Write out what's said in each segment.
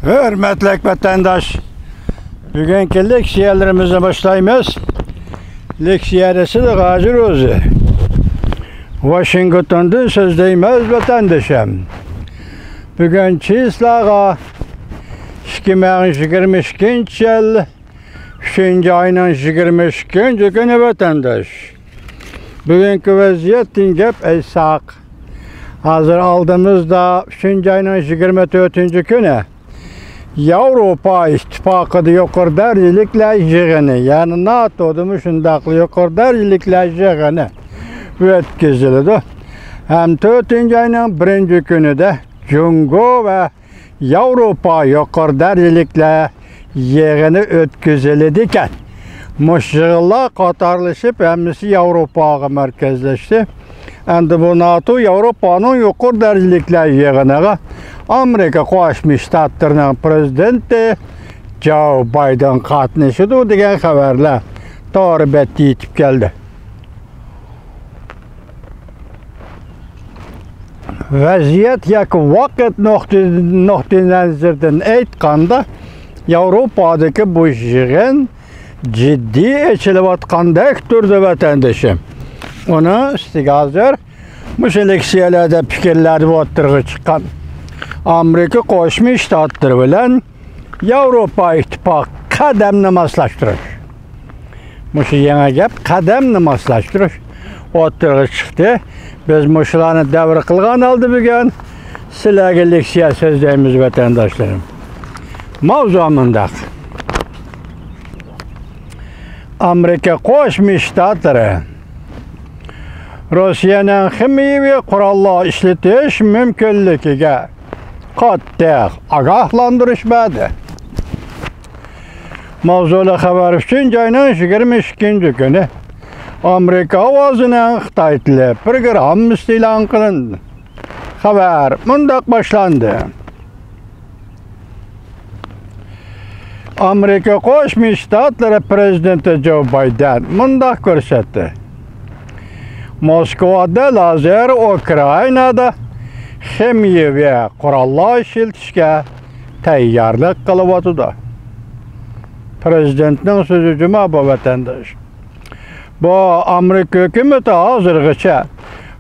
Hürmetli vatandaş, bugünkü leksiyalarımıza başlayımız. Leksiyarısı da hazır oldu. Washington'da sözdeyimiz vatandaşım. Bugün çizlağa 2022 yıl 3. ayının 22. günü vatandaş. Bugünkü vaziyetin gep eysak. Hazır aldığımızda 3. ayının 24. günü Avrupa İttifakı'da yukarı derecelikler yığını, yani NATO'da şundaklı yukarı derecelikler yığını ötküzüldü. Hem 4. ayının 1. günü de Cungo ve Avrupa yukarı derecelikler yığını ötküzüldüken müşgüller katarlaşıp hemisi Avrupa'ya merkezleşti. Endi bu NATO Avrupa'nın yukarı derecelikler yığınına Amerika Qo'shma Shtatlarining prezidenti Joe Biden qatnashadi degan xabarlar to'g'ri yetib keldi. Vaziyat yoki vaqt nuqtai nazaridan aytganda Yevropadagi bu yig'in jiddiy echilayotgandek turdi vatandoshim. Uni ustiga hozir mushu leksiyalarda fikrlarni o'tirg'i chiqqan Amerika Qo'shma Shtatlari bilan Yevropa İttifaqı qadamni moslashtirish. Mushu yangi gap qadamni moslashtirish o'tirg'i chiqdi. Biz mushularni davr qilgan holda bugun sizlarga leksiya so'zlaymiz vatandoshlarım. Mavzu mundaq. Amerika Qo'shma Shtatlari Rossiyaning kimyoviy qurollar ishlatish mumkinligiga qattiq ogohlantirishmadi. Mavzuli xabar 3. ayning 22. kuni Amerika ovozining Xitoy tili programmasi e'lon qilindi. Xabar mundaq boshlandi. Amerika Qo'shma Shtatlari prezidenti Joe Biden mundaq ko'rsatdi. Moskvada lazer Ukrainada kimyoviy qurollar ishlatishga tayyorlik qilyapti. Prezidentning so'zi juma bu vatandosh. Bu Amerika hukumati hozirgacha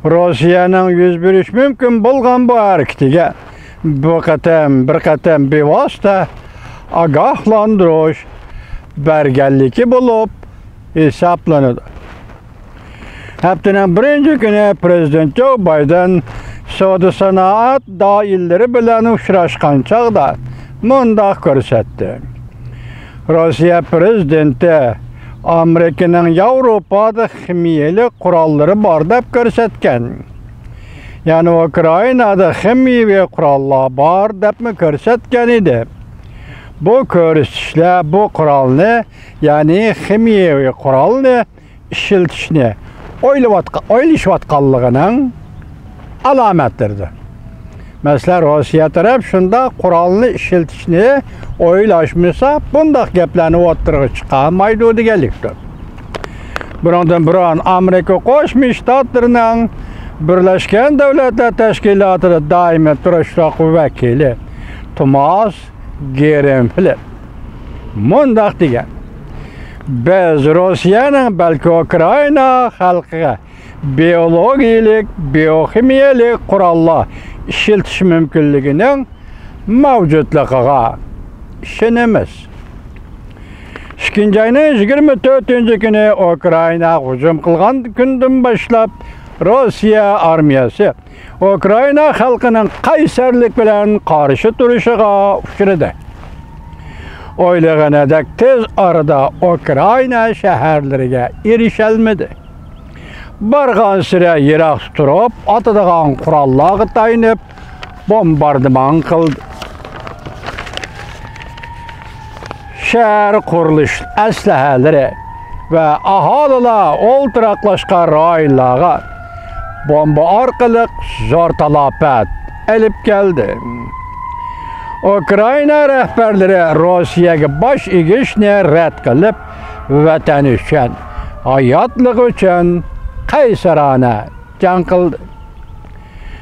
Rossiyaning yuz berish mumkin bo'lgan bu harakatiga bir qatam bevosita ogohlantirish berganligi bo'lib hisoblanadi. Haftaning 1. kuni Prezident Joe Biden savdo sanoat doiralari bilan uchrashgan chog'da mundaq ko'rsatdi. Rossiya prezidenti Amerikaning Yevropada kimyoviy qurollari bor deb ko'rsatgan. Ya'ni Ukrainada kimyoviy qurollar bor deb ko'rsatgan edi. Bu ko'rsatishlar bu qurolni, ya'ni kimyoviy qurolni ishlatishni o'ylashayotganligining alomatidir. Mesela Rossiya taraf shunda qurolni ishlatishni o'ylashmasa, bundaq gaplarni o'tirg'i chiqarmaydi deganlikdir. Birondan biron Amerika Qo'shma Shtatlarining Birlashgan Davlatlar Tashkilotida doimiy turishroq vakili Tomas Gerenfeld mundaq degan: biz Rossiyaning balki Ukraina xalqiga biologik, biokimiyalik qurollar ishlatilishi mumkinligining mavjudligiga ishonamiz. 2. ayning 24. kuni Ukraina hujum qilgan kundan boshlab Rossiya armiyasi Ukraina xalqining qaysarlik bilan qarshi turishiga uchradi. O'ylaganidek tez orada Ukraina shaharlariga erisholmadi. Bargan sira yiroq turib, atadigan qurollarga tayinib bombardimon qildi. Shahar qurilish aslahalari va aholilar o'ltiraqlashgan rayonlarga bomba orqali zo'r talafot olib keldi. Ukraina rahbarlari Rossiyaga bosh egishni rad qilib, vatani uchun, hayotligi uchun qaysarona jang qildi.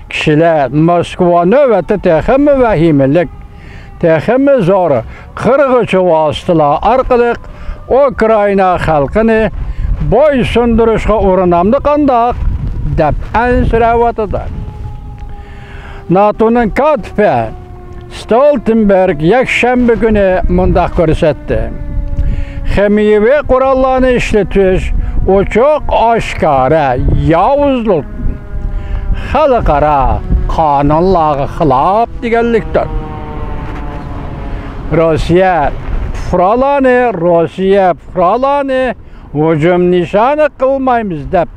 Kishilar Moskva navbatda texmi vahimelik texmi zor qirg'ichi vositalar orqali Ukraina xalqini bo'ysundirishga urinamdi qandoq deb ansirayotir. NATO'nun katibi Stoltenberg yakshanba kuni mundaq ko'rsatdi. Ximiyevi qurollarni ishlatish ochiq oshkora yovuzlik, xalqaro qonunlarga xilof deganlikdir. Rossiya fuqarolarni hujum nishoni qilmaymiz deb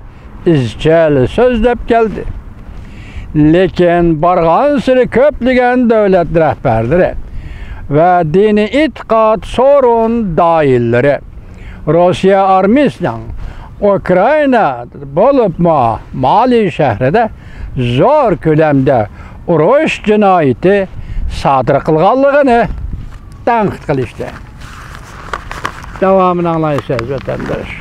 izchil so'zlab keldi. Lekin borgan siri ko'plagan davlat rahbarlari va dini e'tiqod sorun doirlari Rossiya armiyasining Ukraina bo'libmi Mali shahrida zo'r ko'lamda urush jinoyati sodir qilganligini tanqid qilishdi. Davomini anglaysiz vatandosh.